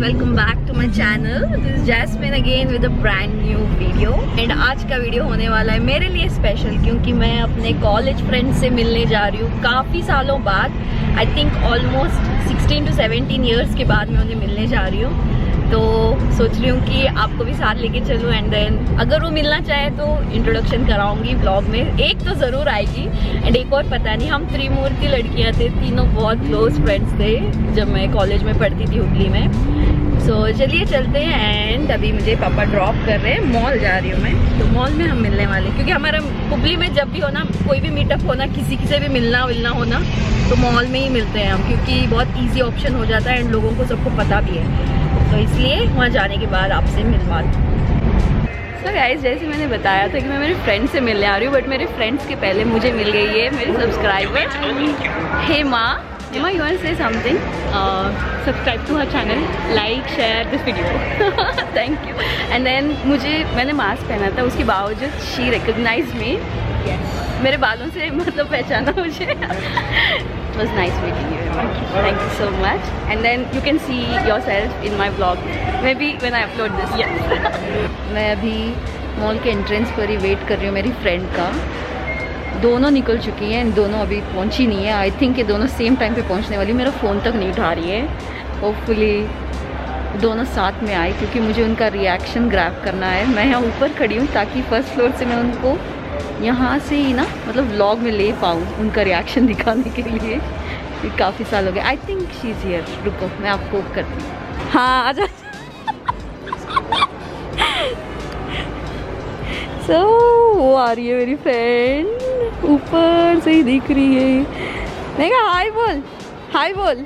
Welcome back to my channel. This is Jasmine again with a brand new video. And आज का video होने वाला है मेरे लिए स्पेशल, क्योंकि मैं अपने कॉलेज फ्रेंड से मिलने जा रही हूँ काफ़ी सालों बाद। I think almost 16 to 17 years के बाद मैं उन्हें मिलने जा रही हूँ। तो सोच रही हूँ कि आपको भी साथ लेके चलूँ, एंड देन अगर वो मिलना चाहे तो इंट्रोडक्शन कराऊंगी ब्लॉग में। एक तो ज़रूर आएगी एंड एक और पता नहीं। हम त्रिमूर्ति लड़कियाँ थे, तीनों बहुत क्लोज फ्रेंड्स थे जब मैं कॉलेज में पढ़ती थी हुगली में। सो चलिए चलते हैं। एंड अभी मुझे पापा ड्रॉप कर रहे हैं, मॉल जा रही हूँ मैं। तो मॉल में हम मिलने वाले, क्योंकि हमारा हुगली में जब भी हो ना, कोई भी मीटअप होना, किसी से भी मिलना होना तो मॉल में ही मिलते हैं हम, क्योंकि बहुत ईजी ऑप्शन हो जाता है एंड लोगों को सबको पता भी है। तो इसलिए वहाँ जाने के बाद आपसे मिलवा दूँ। सो गाइस, जैसे मैंने बताया था कि मैं मेरे फ्रेंड से मिलने आ रही हूँ, बट मेरे फ्रेंड्स के पहले मुझे मिल गई है मेरी subscriber Hema. Hema, you want to say something? Subscribe to her channel, like, share this video. Thank you. And then मैंने मास्क पहना था, उसके बावजूद शी रिकॉग्नाइज मी। मेरे बालों से मतलब पहचाना मुझे। It was nice meeting you. Thank you so much. And then you can see yourself in my vlog. Maybe when I upload this. Yes. मैं अभी मॉल के एंट्रेंस पर ही वेट कर रही हूँ मेरी फ्रेंड का। दोनों निकल चुकी हैं, दोनों अभी पहुँची नहीं है। आई थिंक ये दोनों सेम टाइम पे पहुँचने वाली। मेरा फ़ोन तक नहीं उठा रही है। होपफुली दोनों साथ में आए, क्योंकि मुझे उनका रिएक्शन ग्रैब करना है। मैं यहाँ ऊपर खड़ी हूँ ताकि फर्स्ट फ्लोर से मैं उनको यहाँ से ही ना मतलब व्लॉग में ले पाऊँ, उनका रिएक्शन दिखाने के लिए। काफ़ी साल हो गए। I think she is here. रुको, मैं आपको करती हूँ। हाँ, आजा। सो वो आ रही है मेरी फ्रेंड, ऊपर से ही दिख रही है। मैं कहा हाय बोल, हाय बोल।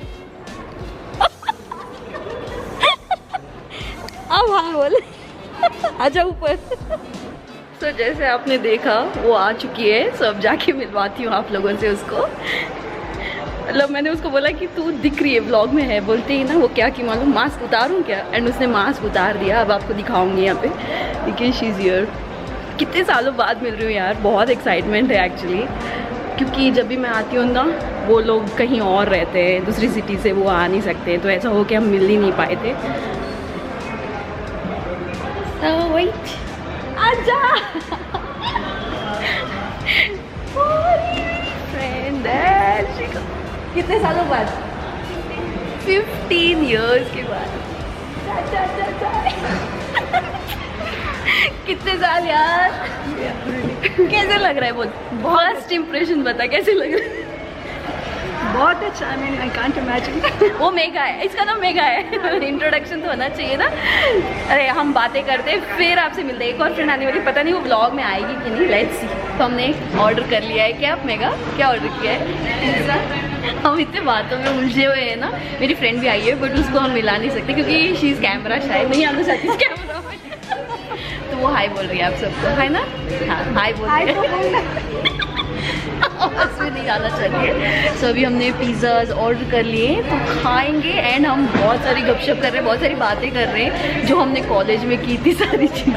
अब हाय बोल। आजा ऊपर। तो जैसे आपने देखा वो आ चुकी है। सो अब जाके मिलवाती हूँ आप लोगों से उसको। मतलब मैंने उसको बोला कि तू दिख रही है, व्लॉग में है। बोलते ही ना वो क्या कि मालूम, मास्क उतारूँ क्या? एंड उसने मास्क उतार दिया। अब आपको दिखाऊंगी यहाँ पे, देखिए शी इज़ हियर। कितने सालों बाद मिल रही हूँ यार, बहुत एक्साइटमेंट है एक्चुअली। क्योंकि जब भी मैं आती हूँ ना, वो लोग कहीं और रहते हैं, दूसरी सिटी से, वो आ नहीं सकते। तो ऐसा हो कि हम मिल ही नहीं पाए थे। वेट, आजा। फ्रेंड कितने सालों बाद? 15 ईयर्स के बाद। कितने साल यार। कैसे लग रहा है? बहुत फर्स्ट इम्प्रेशन बता, कैसे लग रहा है? बहुत अच्छा। I mean, I can't imagine. वो मेघा है, इसका नाम मेघा है। इंट्रोडक्शन तो होना चाहिए ना। अरे हम बातें करते फिर आपसे मिलते। एक और फ्रेंड आने वाली, पता नहीं वो ब्लॉग में आएगी कि नहीं, लेट्स सी। तो हमने ऑर्डर कर लिया है। क्या मेघा, क्या ऑर्डर किया है? हम इतने बातों में उलझे हुए हैं ना। मेरी फ्रेंड भी आई है, बट उसको हम मिला नहीं सकते क्योंकि शी इज़ कैमरा शायद नहीं आना चाहती इस कैमरा में। तो वो हाय बोल रही है आप सबको, है ना? हाँ, हाय बोल रही है। में नहीं जाना चाहिए। सो अभी हमने पिज़्ज़ाज ऑर्डर कर लिए, तो खाएंगे। एंड हम बहुत सारी गपशप कर रहे हैं, बहुत सारी बातें कर रहे हैं जो हमने कॉलेज में की थी, सारी चीज़ें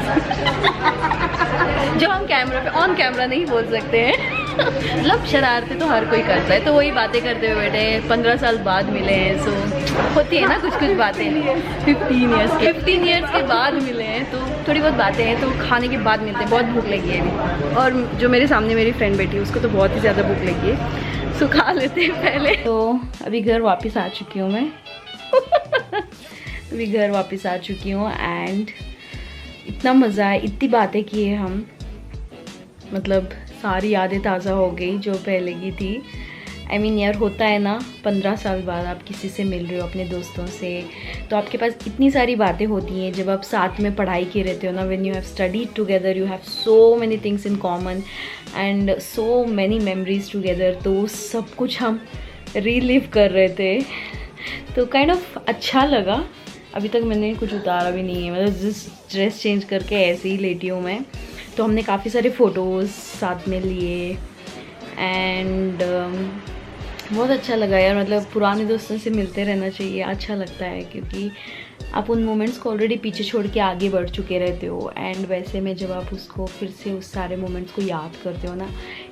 जो हम कैमरा पे, ऑन कैमरा नहीं बोल सकते हैं। मतलब शरारतें तो हर कोई करता है। तो वही बातें करते हुए बैठे। 15 साल बाद मिले हैं। सो होती है ना कुछ बातें। 15 ईयर्स के बाद मिले हैं, तो थोड़ी बहुत बातें हैं। तो खाने के बाद मिलते हैं। बहुत भूख लगी है अभी। और जो मेरे सामने मेरी फ्रेंड बैठी है, उसको तो बहुत ही ज़्यादा भूख लगी है। सो खा लेते हैं पहले। तो अभी घर वापस आ चुकी हूँ मैं। अभी घर वापस आ चुकी हूँ एंड इतना मज़ा है, इतनी बातें की है हम, मतलब सारी यादें ताज़ा हो गई जो पहले की थी। आई मीन यार, होता है ना, 15 साल बाद आप किसी से मिल रहे हो, अपने दोस्तों से, तो आपके पास इतनी सारी बातें होती हैं। जब आप साथ में पढ़ाई के रहते हो ना, when you have studied together, you have so many things in common and so many memories together. तो सब कुछ हम रीलिव कर रहे थे, तो काइंड ऑफ अच्छा लगा। अभी तक मैंने कुछ उतारा भी नहीं है, मतलब जस्ट ड्रेस चेंज करके ऐसे ही लेटी हूँ मैं। तो हमने काफ़ी सारे फ़ोटोज़ साथ में लिए एंड बहुत अच्छा लगा यार। मतलब पुराने दोस्तों से मिलते रहना चाहिए, अच्छा लगता है, क्योंकि आप उन मोमेंट्स को ऑलरेडी पीछे छोड़ के आगे बढ़ चुके रहते हो। एंड वैसे में जब आप उसको फिर से उस सारे मोमेंट्स को याद करते हो ना,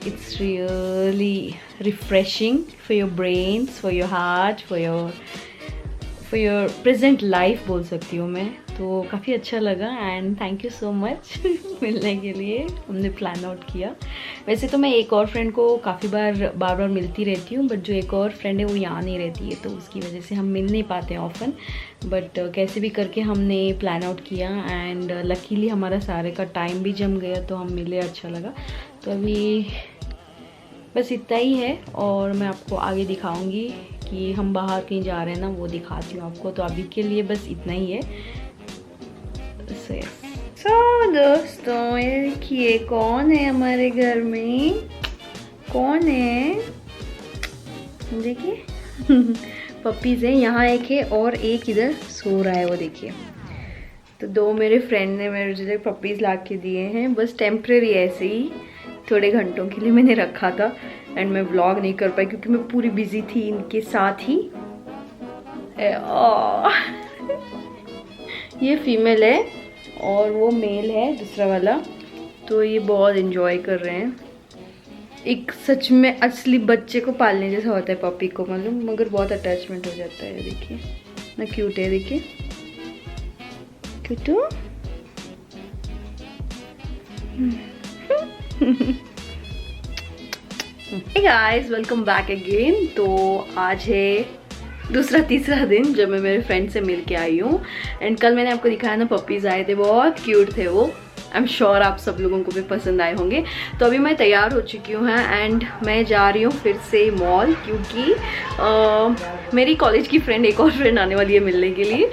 it's really refreshing for your brains, for your heart, for your for your present life बोल सकती हूँ मैं, तो काफ़ी अच्छा लगा and thank you so much मिलने के लिए। हमने प्लान आउट किया। वैसे तो मैं एक और फ्रेंड को काफ़ी बार मिलती रहती हूँ, बट जो एक और फ्रेंड है वो यहाँ नहीं रहती है, तो उसकी वजह से हम मिल नहीं पाते हैं ऑफन। बट कैसे भी करके हमने प्लान आउट किया एंड लकीली हमारा सारे का टाइम भी जम गया, तो हम मिले, अच्छा लगा। तो अभी बस इतना ही है और मैं आपको आगे दिखाऊंगी कि हम बाहर कहीं जा रहे हैं ना, वो दिखाती हूँ आपको। तो अभी के लिए बस इतना ही है। So, दोस्तों ये देखिए कौन है हमारे घर में, कौन है देखिए पपीज़ है। यहाँ एक है और एक इधर सो रहा है, वो देखिए। तो दो मेरे फ्रेंड ने मेरे लिए पपीज़ ला के दिए हैं, बस टेम्परेरी ऐसे ही थोड़े घंटों के लिए मैंने रखा था एंड मैं व्लॉग नहीं कर पाई क्योंकि मैं पूरी बिजी थी इनके साथ ही। ये फीमेल है और वो मेल है दूसरा वाला। तो ये बहुत एंजॉय कर रहे हैं। एक सच में असली बच्चे को पालने जैसा होता है पपी को, मालूम, मगर बहुत अटैचमेंट हो जाता है। देखिए ना, क्यूट है, देखिए cute. Hey guys, welcome back again. तो आज है दूसरा तीसरा दिन जब मैं मेरे फ्रेंड से मिल के आई हूँ एंड कल मैंने आपको दिखाया ना, पपीज़ आए थे, बहुत क्यूट थे वो। आई एम श्योर आप सब लोगों को भी पसंद आए होंगे। तो अभी मैं तैयार हो चुकी हूँ एंड मैं जा रही हूँ फिर से मॉल, क्योंकि मेरी कॉलेज की फ्रेंड, एक और फ्रेंड आने वाली है मिलने के लिए।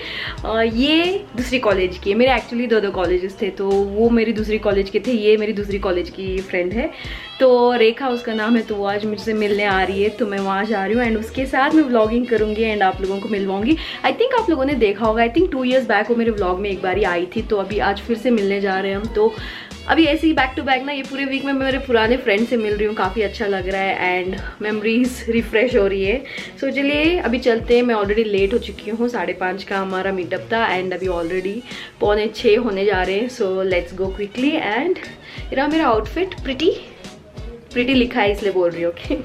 ये दूसरी कॉलेज की है। मेरे एक्चुअली दो कॉलेजेस थे, तो वो मेरी दूसरी कॉलेज के थे, ये मेरी दूसरी कॉलेज की फ्रेंड है। तो रेखा उसका नाम है, तो वो आज मुझसे मिलने आ रही है, तो मैं वहाँ जा रही हूँ एंड उसके साथ मैं व्लॉगिंग करूँगी एंड आप लोगों को मिलवाऊंगी। आई थिंक आप लोगों ने देखा होगा, आई थिंक 2 years बैक वो मेरे व्लॉग में एक बार आई थी। तो अभी आज फिर से मिलने जा रहे हैं हम। तो अभी ऐसे ही बैक टू बैक ना, ये पूरे वीक में मेरे पुराने फ्रेंड से मिल रही हूँ, काफ़ी अच्छा लग रहा है एंड मेमोरीज रिफ्रेश हो रही है। सो चलिए अभी चलते हैं। मैं ऑलरेडी लेट हो चुकी हूँ, 5:30 का हमारा मीटअप था एंड अभी ऑलरेडी 5:45 होने जा रहे हैं। So let's go quickly. And ये मेरा आउटफिट प्रिटी लिखा है इसलिए बोल रही हूँ, ओके।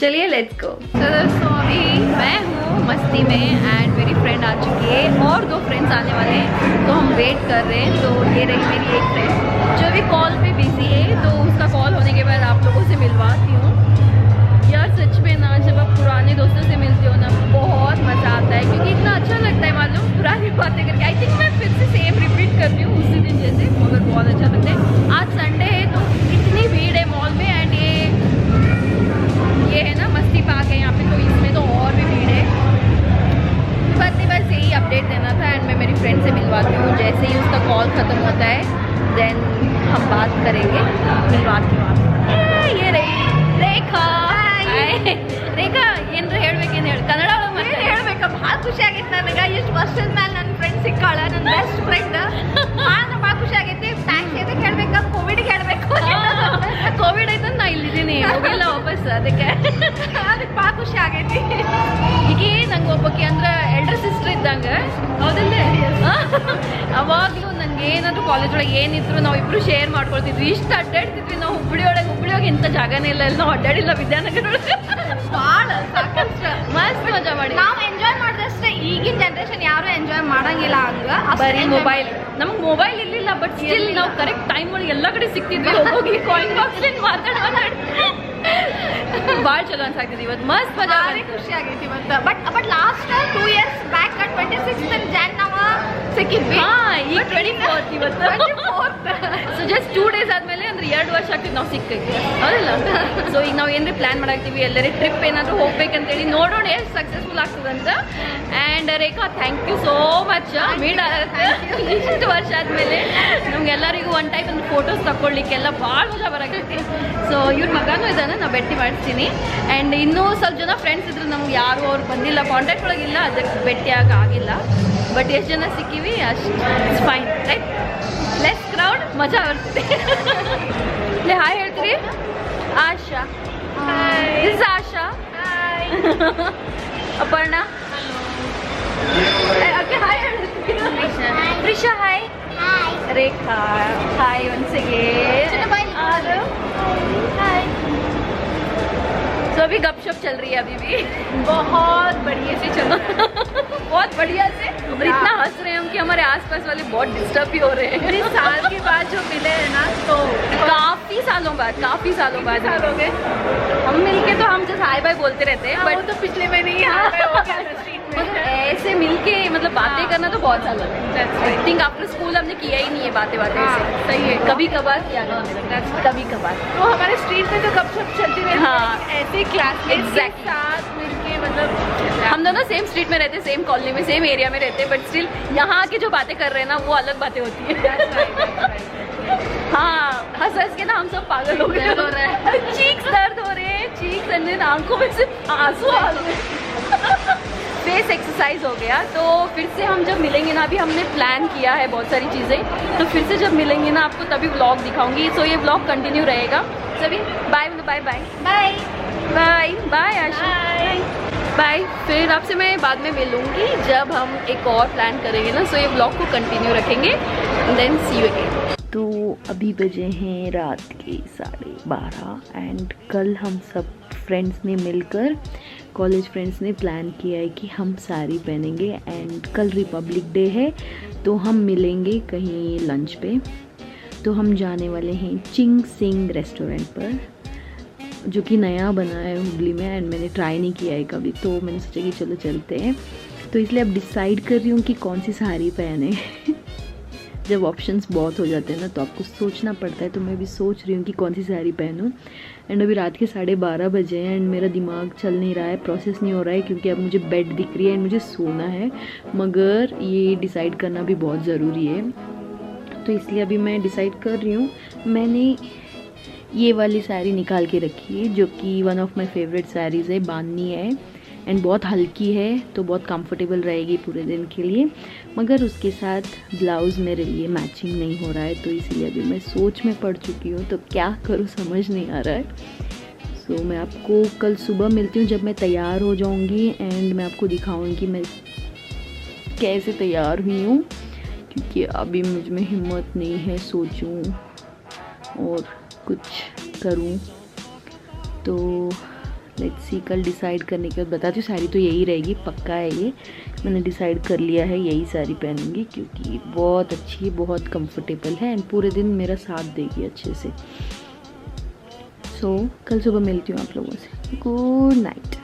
चलिए लेट्स गो। तो दोस्तों अभी मैं हूँ मस्ती में एंड मेरी फ्रेंड आ चुकी है और 2 फ्रेंड्स आने वाले हैं, तो हम वेट कर रहे हैं। तो ये रही मेरी एक फ्रेंड जो अभी कॉल पे बिजी है, तो उसका कॉल होने के बाद आप लोगों से मिलवाती हूँ। यार सच में ना, जब आप पुराने दोस्तों से मिलते हो ना, बहुत मज़ा आता है, क्योंकि इतना अच्छा लगता है, मालूम, पुरानी बातें करके। आई थिंक मैं फिर से सेम रिपीट कर रही हूँ उसी दिन जैसे, मगर बहुत अच्छा लगता है। आज संडे है तो इतनी भीड़ है मॉल में एंड ये है ना मस्ती पार्क है यहाँ पे, तो इसमें तो और भी भीड़ है। बस यही अपडेट देना था एंड मैं मेरी फ्रेंड से मिलवाती हूँ। जैसे ही उसका कॉल ख़त्म होता है देन हम बात करेंगे, मिलवाती हूँ आपसे। ये रही रेखा। ರೇಖಾ ಏನ್ರ ಹೇಳ್ಬೇಕೇನು ಹೇಳಿ ಕನ್ನಡ ಒಳಗೆ ಹೇಳ್ಬೇಕ. ಭಾಳ ಖುಷಿ ಆಗೈತೆ ನನಗೆ. ಎಷ್ಟು ವರ್ಷದ ಮೇಲೆ ನನ್ನ ಫ್ರೆಂಡ್ ಸಿಕ್ಕಾಳ, ನನ್ನ ಬೆಸ್ಟ್ ಫ್ರೆಂಡ್. ಭಾಳ ಖುಷಿ ಆಗೈತಿ. ಥ್ಯಾಂಕ್ಸ್ ಎದಕ್ಕೆ ಹೇಳ್ಬೇಕು, ಕೋವಿಡ್ಗೆ ಹೇಳಬೇಕು. ಕೋವಿಡ್ ಐತೆ ನಾ ಇಲ್ಲಿದ್ದೀನಿ, ಹೋಗಿಲ್ಲ ವಾಪಸ್, ಅದಕ್ಕೆ ಭಾಳ ಖುಷಿ ಆಗೈತಿ. ಈಗ ನಂಗೆ ಒಬ್ಬಕ್ಕೆ ಅಂದ್ರೆ ಎಲ್ಡರ್ ಸಿಸ್ಟರ್ ಇದ್ದಂಗೆ, ಹೌದಲ್ಲೇ. ಅವಾಗಲೂ ನನಗೆ ಏನಾದರೂ ಕಾಲೇಜ್ ಒಳಗೆ ಏನಿದ್ರು ನಾವಿಬ್ರು ಶೇರ್ ಮಾಡ್ಕೊಳ್ತಿದ್ವಿ. ಇಷ್ಟು ಅಡ್ಡಾಡ್ತಿದ್ವಿ ನಾವು. ಹುಬ್ಬಳ್ಳಿ ಒಳಗೆ ಇಂಥ ಜಾಗನೇ ಇಲ್ಲ, ನಾವು ಅಡ್ಡಾಡಿಲ್ಲ ವಿದ್ಯಾನಗರ ಒಳಗೆ. ಭಾಳ ಸಾಕಷ್ಟು ಮಸ್ತ್ ಮಜಾ ಮಾಡಿ ನಾವು ಎಂಜಾಯ್ ಮಾಡಿದಷ್ಟೇ. ಈಗಿನ ಜನ್ರೇಷನ್ ಯಾರು ಎಂಜಾಯ್ ಮಾಡಂಗಿಲ್ಲ ಹಂಗ. ಬರೀ ಮೊಬೈಲ್. ನಮ್ಗೆ ಮೊಬೈಲ್ ಇರಲಿಲ್ಲ, ಬಟ್ ಸ್ಟಿಲ್ ನಾವು ಕರೆಕ್ಟ್ ಟೈಮ್ ಒಳಗೆ ಎಲ್ಲ ಕಡೆ ಸಿಕ್ತಿದ್ವಿ. ಹೋಗಿ ಕಾಯಿನ್ ಬಾಕ್ಸ್ ಮಾತಾಡಿ ಭಾಳ ಚಲೋ ಅನ್ಸಾಗ್ತಿದ್ವಿ. ಇವತ್ತು ಮಸ್ತ್ ಮಜಾ, ಖುಷಿ ಆಗೈತಿ ಇವತ್ತು. But last 2 years back 26th Jan ನಾವು ಸಿಕ್ಕಿದ್ವಿ. ಈಗ 24th ಇವತ್ತು. ಸೊ ಜಸ್ಟ್ 2 days ಆದ್ಮೇಲೆ ಅಂದ್ರೆ 2 ವರ್ಷ ಆಗ್ತಿದ್ದು ನಾವು ಸಿಕ್ಕಿದ್ವಿ, ಹೌದಲ್ಲ. ಸೊ ಈಗ ನಾವು ಏನ್ರಿ ಪ್ಲಾನ್ ಮಾಡಾಕ್ತೀವಿ, ಎಲ್ಲರೇ ಟ್ರಿಪ್ ಏನಾದರೂ ಹೋಗ್ಬೇಕಂತೇಳಿ, ನೋಡೋಣ ಎಷ್ಟು ಸಕ್ಸಸ್ಫುಲ್ ಆಗ್ತದಂತ. And Rekha thank you so much. Meet ಆಗುತ್ತೆ ಇಷ್ಟು ವರ್ಷ ಆದಮೇಲೆ. ನಮ್ಗೆಲ್ಲರಿಗೂ ಒನ್ ಟೈಪ್ ಒಂದು ಫೋಟೋಸ್ ತಗೊಳ್ಲಿಕ್ಕೆಲ್ಲ ಭಾಳ ಮಜಾ ಬರಾಕೈತಿ. ಸೊ ಇವ್ರ ಮಗನೂ ಇದ್ದಾನೆ, ನಾವು ಭೇಟಿ ಮಾಡಿಸ್ತೀನಿ. ಆ್ಯಂಡ್ ಇನ್ನೂ ಸ್ವಲ್ಪ ಜನ ಫ್ರೆಂಡ್ಸ್ ಇದ್ರು, ನಮ್ಗೆ ಯಾರು ಅವ್ರು ಬಂದಿಲ್ಲ, ಕಾಂಟ್ಯಾಕ್ಟ್ ಒಳಗಿಲ್ಲ, ಅದಕ್ಕೆ ಭೇಟಿಯಾಗ ಆಗಿಲ್ಲ. ಬಟ್ ಎಷ್ಟು ಜನ ಸಿಕ್ಕಿವಿ ಅಷ್ಟು it's fine, right. Less crowd, ಮಜಾ ಬರ್ತಿದೆ. ಇಲ್ಲಿ ಹಾಯ್ ಹೇಳ್ತೀರಿ? Asha. This Asha. Aparna. Okay, hi ಹೇಳ್ತೀರಿ? Prisha hi. Rekha hi once again. Hi. तो अभी गपशप चल रही है, अभी भी बहुत बढ़िया से चलो. बहुत बढ़िया से, और इतना हंस रहे हैं हम कि हमारे आसपास वाले बहुत डिस्टर्ब भी हो रहे हैं। इतने साल के बाद जो मिले हैं ना, तो काफी सालों बाद हो गए हम मिलके तो हम जैसे हाय बाय बोलते रहते हैं, बट तो पिछले महीने ही यहाँ पे हो गया था स्ट्रीट में। ऐसे मिलके मतलब बातें करना तो बहुत साल लगे। आई थिंक आफ्टर स्कूल हमने किया ही नहीं है बातें ऐसे। सही है, कभी कभार किया कभी कभार। तो हमारे स्ट्रीट में तो गपशप चलती रहती हाँ। है, ऐसे क्लासमेट्स के Exactly. साथ मिलके, मतलब हम दोनों सेम स्ट्रीट में रहते, सेम कॉलोनी में, सेम एरिया में रहते हैं, बट स्टिल यहाँ की जो बातें कर रहे हैं ना वो अलग बातें होती है। हाँ, हंस हंस के ना हम सब पागल हो गए, चीक्स दर्द हो रहे हैं, चीक्स एंड आंखों में से आंसू आ गए। फेस एक्सरसाइज हो गया। तो फिर से हम जब मिलेंगे ना, अभी हमने प्लान किया है बहुत सारी चीज़ें, तो फिर से जब मिलेंगे ना आपको तभी व्लॉग दिखाऊंगी। सो ये व्लॉग कंटिन्यू रहेगा। सभी bye bye bye bye bye bye Asha bye. फिर आपसे मैं बाद में मिलूंगी जब हम एक और प्लान करेंगे ना। सो ये व्लॉग को कंटिन्यू रखेंगे, देन सी यू अगेन। तो अभी बजे हैं रात के 12:30 एंड कल हम सब फ्रेंड्स ने मिलकर, कॉलेज फ्रेंड्स ने प्लान किया है कि हम साड़ी पहनेंगे एंड कल रिपब्लिक डे है तो हम मिलेंगे कहीं लंच पे। तो हम जाने वाले हैं चिंग सिंग रेस्टोरेंट पर, जो कि नया बना है हुगली में एंड मैंने ट्राई नहीं किया है कभी, तो मैंने सोचा कि चलो चलते हैं। तो इसलिए अब डिसाइड कर रही हूँ कि कौन सी साड़ी पहने। जब ऑप्शंस बहुत हो जाते हैं ना तो आपको सोचना पड़ता है, तो मैं भी सोच रही हूँ कि कौन सी साड़ी पहनूँ। एंड अभी रात के 12:30 बजे हैं एंड मेरा दिमाग चल नहीं रहा है, प्रोसेस नहीं हो रहा है, क्योंकि अब मुझे बेड दिख रही है एंड मुझे सोना है, मगर ये डिसाइड करना भी बहुत ज़रूरी है। तो इसलिए अभी मैं डिसाइड कर रही हूँ। मैंने ये वाली साड़ी निकाल के रखी है, जो कि one of my favourite saris है, बांधनी है एंड बहुत हल्की है, तो बहुत कंफर्टेबल रहेगी पूरे दिन के लिए। मगर उसके साथ ब्लाउज़ मेरे लिए मैचिंग नहीं हो रहा है, तो इसीलिए अभी मैं सोच में पड़ चुकी हूँ, तो क्या करूँ समझ नहीं आ रहा है। सो मैं आपको कल सुबह मिलती हूँ जब मैं तैयार हो जाऊँगी एंड मैं आपको दिखाऊँगी मैं कैसे तैयार हुई हूँ, क्योंकि अभी मुझ में हिम्मत नहीं है सोचूं और कुछ करूं। तो लेट्स सी, कल डिसाइड करने के बाद बताती हूँ। साड़ी तो यही रहेगी, पक्का है, ये मैंने डिसाइड कर लिया है, यही साड़ी पहनूंगी क्योंकि बहुत अच्छी है, बहुत कंफर्टेबल है एंड पूरे दिन मेरा साथ देगी अच्छे से। सो कल सुबह मिलती हूँ आप लोगों से। Good night.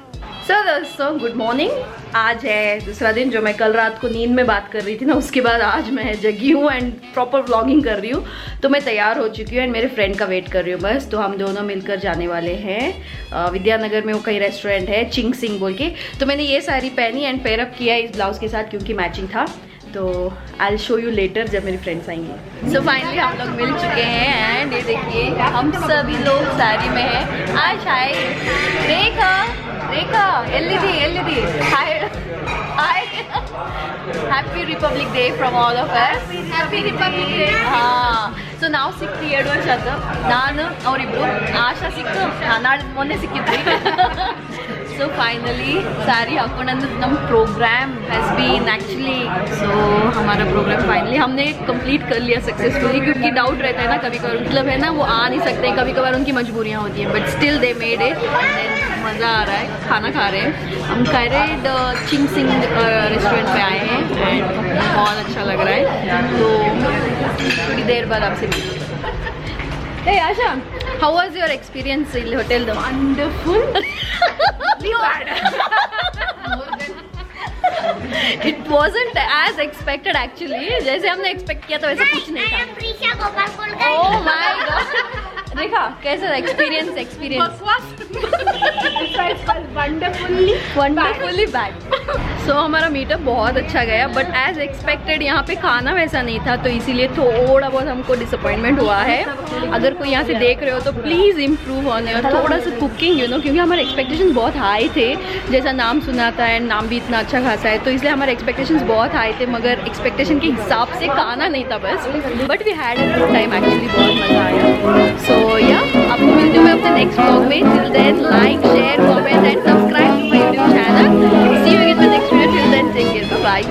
सो दोस्तों गुड मॉर्निंग। आज है दूसरा दिन, जो मैं कल रात को नींद में बात कर रही थी ना, उसके बाद आज मैं जगी हूँ एंड प्रॉपर व्लॉगिंग कर रही हूँ। तो मैं तैयार हो चुकी हूँ एंड मेरे फ्रेंड का वेट कर रही हूँ बस। तो हम दोनों मिलकर जाने वाले हैं विद्यानगर में, वो कई रेस्टोरेंट है चिंग सिंग बोल के। तो मैंने ये साड़ी पहनी एंड पेयरअप किया इस ब्लाउज के साथ क्योंकि मैचिंग था। तो I will show you later जब मेरी फ्रेंड्स आएंगे। सो फाइनली हम लोग मिल चुके हैं एंड ये देखिए हम सभी लोग साड़ी में हैं। आज हाय रेखा, रेखा एलईडी hi hi, happy Republic Day from all of us. Happy Republic Day. ಹಾಂ, ಸೊ ನಾವು ಸಿಕ್ತು 2 ವರ್ಷ ಆಯ್ತು, ನಾನು ಅವರಿಬ್ರು, ಆಶಾ ಸಿಕ್ತು ಮೊನ್ನೆ ಸಿಕ್ಕಿದ್ವಿ. ಸೊ फाइनली साड़ी हाकोंड नम programme has been actually, so हमारा प्रोग्राम फाइनली हमने कंप्लीट कर लिया सक्सेसफुली। क्योंकि डाउट रहता है ना कभी कभार, मतलब है ना वो आ नहीं सकते, कभी कभार उनकी मजबूरियाँ होती हैं, but still they made it. मज़ा आ रहा है, खाना खा रहे हैं हम, कायरेड चिंग सिंग रेस्टोरेंट पे आए हैं एंड बहुत अच्छा लग रहा है। तो थोड़ी देर बाद आपसे मिलूँगी। Hey Asha, how was your experience in the hotel though? Wonderful. It wasn't as expected actually. जैसे हमने एक्सपेक्ट किया था वैसे कुछ नहीं था। प्रीशा गोपालपुर का। Oh my god. रेखा कैसा था एक्सपीरियंस? Wonderfully bad. सो हमारा मीटअप बहुत अच्छा गया, बट एज एक्सपेक्टेड यहाँ पे खाना वैसा नहीं था, तो इसीलिए थोड़ा बहुत हमको डिसअपॉइंटमेंट हुआ है। अगर कोई यहाँ से देख रहे हो तो प्लीज़ इम्प्रूव ऑन योर थोड़ा सा कुकिंग, यू नो, क्योंकि हमारे एक्सपेक्टेशंस बहुत हाई थे। जैसा नाम सुना था एंड नाम भी इतना अच्छा खासा है, तो इसलिए हमारे एक्सपेक्टेशंस बहुत हाई थे, मगर एक्सपेक्टेशन के हिसाब से खाना नहीं था बस। But we had a good time actually, बहुत मज़ा आया। सो या आपको मिलती हूँ मैं अपने नेक्स्ट व्लॉग में। Till then like share comment and subscribe to my YouTube channel. See you again in the next video. Till then take care, bye.